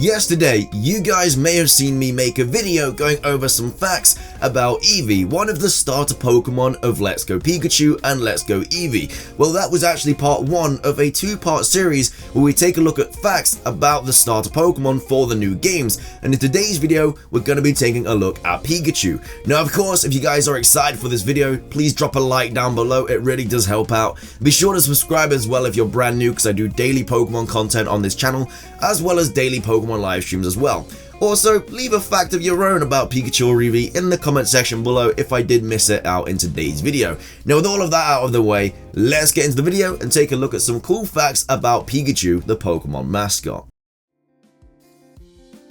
Yesterday, you guys may have seen me make a video going over some facts about Eevee, one of the starter Pokemon of Let's Go Pikachu and Let's Go Eevee. Well, that was actually part 1 of a 2-part series where we take a look at facts about the starter Pokemon for the new games, and in today's video, we're going to be taking a look at Pikachu. Now, of course, if you guys are excited for this video, please drop a like down below, it really does help out. Be sure to subscribe as well if you're brand new, because I do daily Pokemon content on this channel, as well as daily Pokemon live streams as well. Also, leave a fact of your own about Pikachu or Eevee in the comment section below if I did miss it out in today's video. Now, with all of that out of the way, let's get into the video and take a look at some cool facts about Pikachu, the Pokemon mascot.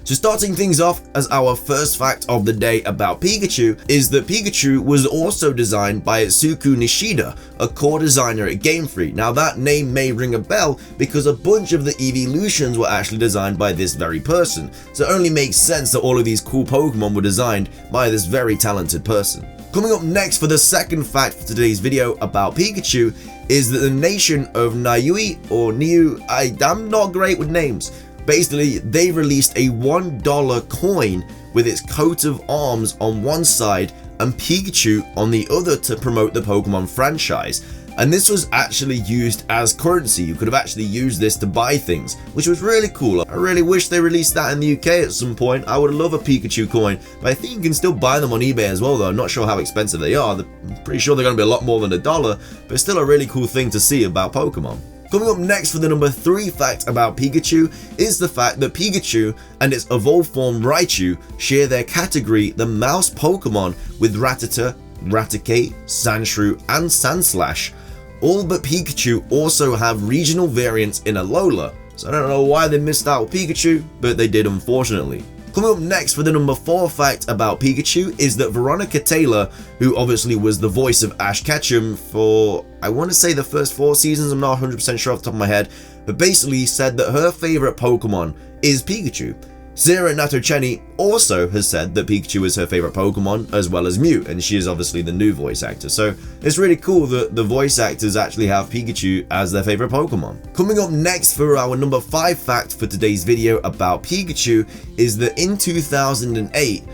So starting things off, as our first fact of the day about Pikachu is that Pikachu was also designed by Itsuku Nishida, a core designer at Game Freak. Now that name may ring a bell because a bunch of the evolutions were actually designed by this very person, so it only makes sense that all of these cool Pokemon were designed by this very talented person. Coming up next for the second fact for today's video about Pikachu is that the nation of Niue or Niu, I'm not great with names. Basically, they released a $1 coin with its coat of arms on one side and Pikachu on the other to promote the Pokemon franchise. And this was actually used as currency. You could have actually used this to buy things, which was really cool. I really wish they released that in the UK at some point. I would love a Pikachu coin, but I think you can still buy them on eBay as well though. I'm not sure how expensive they are. I'm pretty sure they're going to be a lot more than $1, but it's still a really cool thing to see about Pokemon. Coming up next for the number 3 fact about Pikachu is the fact that Pikachu and its evolved form Raichu share their category, the mouse Pokemon, with Rattata, Raticate, Sandshrew and Sandslash. All but Pikachu also have regional variants in Alola, so I don't know why they missed out with Pikachu, but they did unfortunately. Coming up next for the number 4 fact about Pikachu is that Veronica Taylor, who obviously was the voice of Ash Ketchum for, I want to say the first 4 seasons, I'm not 100% sure off the top of my head, but basically said that her favourite Pokemon is Pikachu. Sarah Natochenny also has said that Pikachu is her favourite Pokemon as well as Mew, and she is obviously the new voice actor, so it's really cool that the voice actors actually have Pikachu as their favourite Pokemon. Coming up next for our number 5 fact for today's video about Pikachu is that in 2008,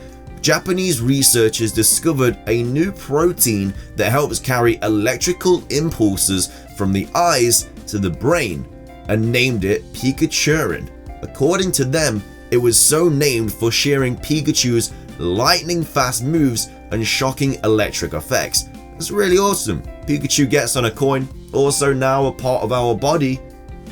Japanese researchers discovered a new protein that helps carry electrical impulses from the eyes to the brain and named it Pikachurin. According to them, it was so named for sharing Pikachu's lightning fast moves and shocking electric effects. That's really awesome. Pikachu gets on a coin. Also now a part of our body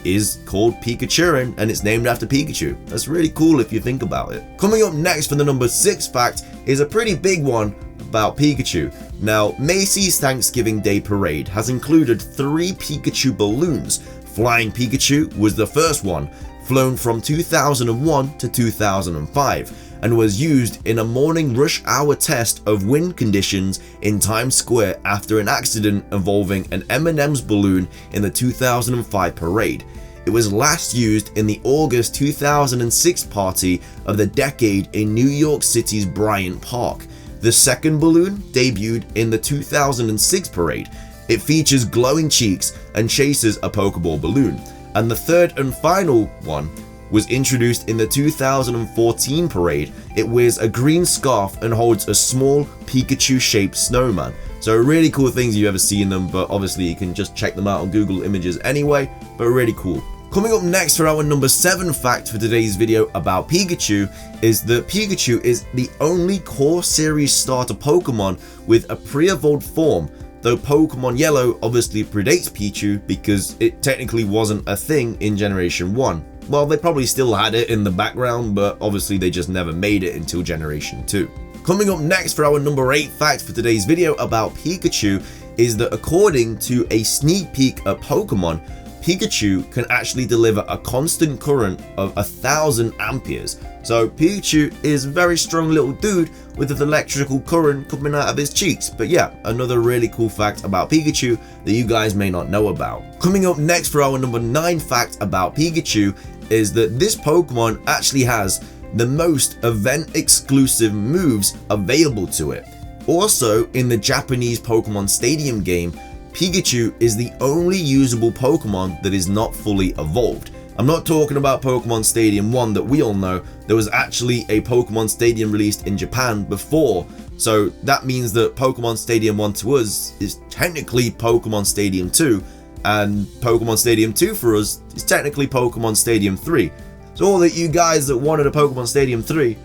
is called Pikachurin and it's named after Pikachu. That's really cool if you think about it. Coming up next for the number 6 fact is a pretty big one about Pikachu. Now, Macy's Thanksgiving Day Parade has included 3 Pikachu balloons. Flying Pikachu was the first one, flown from 2001 to 2005, and was used in a morning rush hour test of wind conditions in Times Square after an accident involving an M&M's balloon in the 2005 parade. It was last used in the August 2006 party of the decade in New York City's Bryant Park. The second balloon debuted in the 2006 parade. It features glowing cheeks and chases a Pokeball balloon. And the third and final one was introduced in the 2014 parade. It wears a green scarf and holds a small Pikachu-shaped snowman. So really cool things you've ever seen them, but obviously you can just check them out on Google Images anyway, but really cool. Coming up next for our number 7 fact for today's video about Pikachu is that Pikachu is the only core series starter Pokemon with a pre-evolved form, though Pokemon Yellow obviously predates Pichu because it technically wasn't a thing in Generation 1. Well, they probably still had it in the background, but obviously they just never made it until Generation 2. Coming up next for our number 8 fact for today's video about Pikachu is that according to a sneak peek at Pokemon, Pikachu can actually deliver a constant current of 1000 amperes. So Pikachu is a very strong little dude with an electrical current coming out of his cheeks. But yeah, another really cool fact about Pikachu that you guys may not know about. Coming up next for our number 9 fact about Pikachu is that this Pokemon actually has the most event exclusive moves available to it. Also, in the Japanese Pokemon Stadium game, Pikachu is the only usable Pokemon that is not fully evolved. I'm not talking about Pokemon Stadium 1 that we all know. There was actually a Pokemon Stadium released in Japan before, so that means that Pokemon Stadium 1 to us is technically Pokemon Stadium 2, and Pokemon Stadium 2 for us is technically Pokemon Stadium 3. So all that you guys that wanted a Pokemon Stadium 3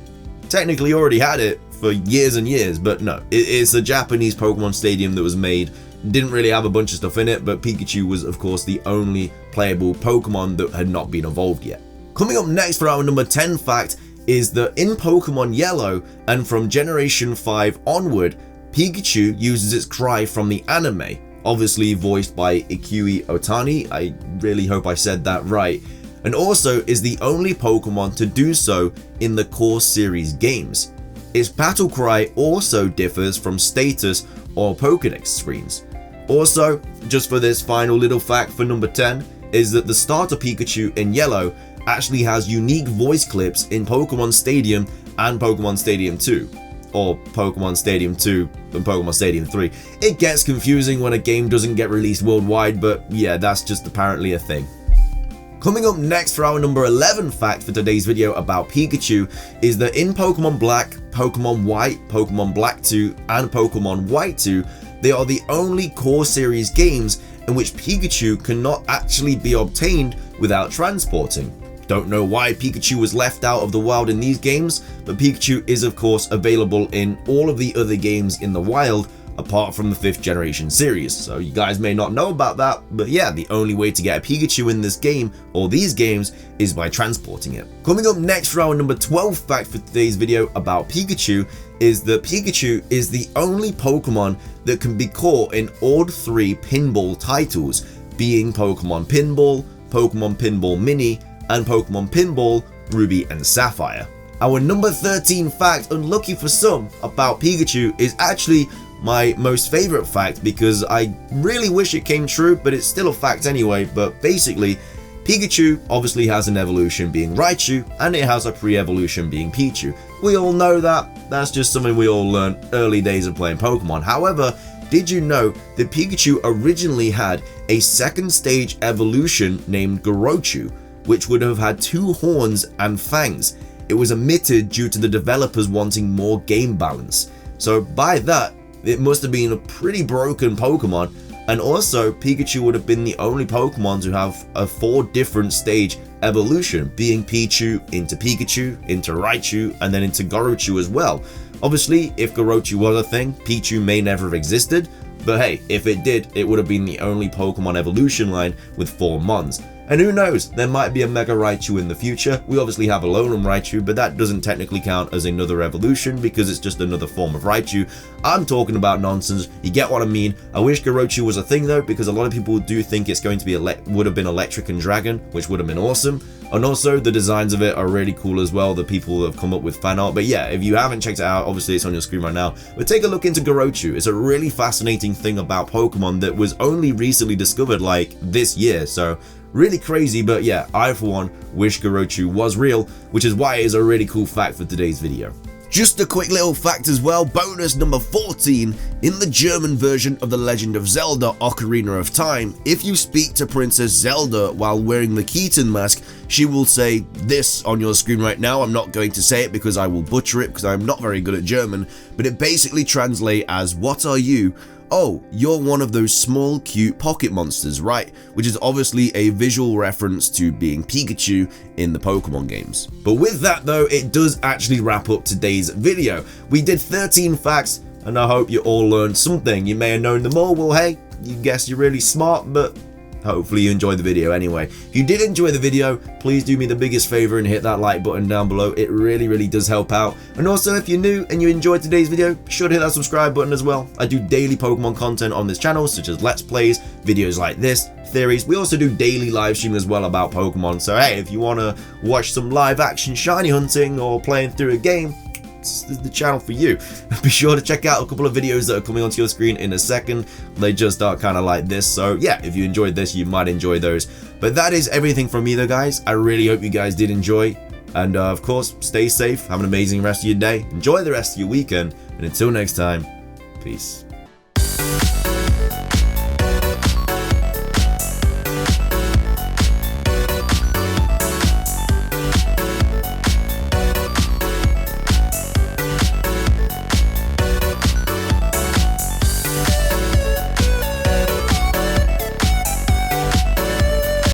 technically already had it for years and years, but no, it's a Japanese Pokemon Stadium that was made. Didn't really have a bunch of stuff in it, but Pikachu was of course the only playable Pokemon that had not been evolved yet. Coming up next for our number 10 fact is that in Pokemon Yellow and from Generation 5 onward, Pikachu uses its cry from the anime, obviously voiced by Ikue Otani, I really hope I said that right, and also is the only Pokemon to do so in the core series games. Its battle cry also differs from status or Pokedex screens. Also, just for this final little fact for number 10, is that the starter Pikachu in Yellow actually has unique voice clips in Pokemon Stadium and Pokemon Stadium 2. Or Pokemon Stadium 2 and Pokemon Stadium 3. It gets confusing when a game doesn't get released worldwide, but yeah, that's just apparently a thing. Coming up next for our number 11 fact for today's video about Pikachu is that in Pokemon Black, Pokemon White, Pokemon Black 2, and Pokemon White 2, they are the only core series games in which Pikachu cannot actually be obtained without transporting. Don't know why Pikachu was left out of the wild in these games, but Pikachu is of course available in all of the other games in the wild apart from the 5th generation series, so you guys may not know about that, but yeah, the only way to get a Pikachu in this game or these games is by transporting it. Coming up next for our number 12 fact for today's video about Pikachu is that Pikachu is the only Pokemon that can be caught in all 3 pinball titles, being Pokemon Pinball, Pokemon Pinball Mini, and Pokemon Pinball Ruby and Sapphire. Our number 13 fact, unlucky for some, about Pikachu is actually my most favorite fact because I really wish it came true, but it's still a fact anyway. But basically, Pikachu obviously has an evolution being Raichu, and it has a pre-evolution being Pichu. We all know that, that's just something we all learned early days of playing Pokemon. However, did you know that Pikachu originally had a second stage evolution named Gorochu, which would have had 2 horns and fangs? It was omitted due to the developers wanting more game balance. So by that, it must have been a pretty broken Pokemon, and also Pikachu would have been the only Pokemon to have a 4 different stage evolution, being Pichu into Pikachu, into Raichu, and then into Gorochu as well. Obviously, if Gorochu was a thing, Pichu may never have existed, but hey, if it did, it would have been the only Pokemon evolution line with 4 Mons. And who knows, there might be a Mega Raichu in the future. We obviously have a Alolan Raichu, but that doesn't technically count as another evolution because it's just another form of Raichu. I'm talking about nonsense, you get what I mean. I wish Gorochu was a thing though, because a lot of people do think it's going to be would have been Electric and Dragon, which would have been awesome. And also the designs of it are really cool as well, the people have come up with fan art. But yeah, if you haven't checked it out, obviously it's on your screen right now, but take a look into Gorochu. It's a really fascinating thing about Pokemon that was only recently discovered like this year, so really crazy. But yeah, I for one wish Gorochu was real, which is why it is a really cool fact for today's video. Just a quick little fact as well, bonus number 14, in the German version of The Legend of Zelda Ocarina of Time, if you speak to Princess Zelda while wearing the Keaton mask, she will say this on your screen right now. I'm not going to say it because I will butcher it because I'm not very good at German, but it basically translates as, "What are you? Oh, you're one of those small cute pocket monsters, right?" Which is obviously a visual reference to being Pikachu in the Pokemon games. But with that though, it does actually wrap up today's video. We did 13 facts and I hope you all learned something. You may have known them all, well hey, you guess you're really smart, but hopefully you enjoyed the video anyway. If you did enjoy the video, please do me the biggest favor and hit that like button down below. It really does help out. And also, if you're new and you enjoyed today's video, be sure to hit that subscribe button as well. I do daily Pokemon content on this channel, such as Let's Plays, videos like this, theories. We also do daily live stream as well about Pokemon. So hey, if you want to watch some live action shiny hunting or playing through a game, this is the channel for you. Be sure to check out a couple of videos that are coming onto your screen in a second. They just are kind of like this, so yeah, if you enjoyed this, you might enjoy those. But that is everything from me though, guys. I really hope you guys did enjoy, and of course, stay safe, have an amazing rest of your day, enjoy the rest of your weekend, and until next time, peace.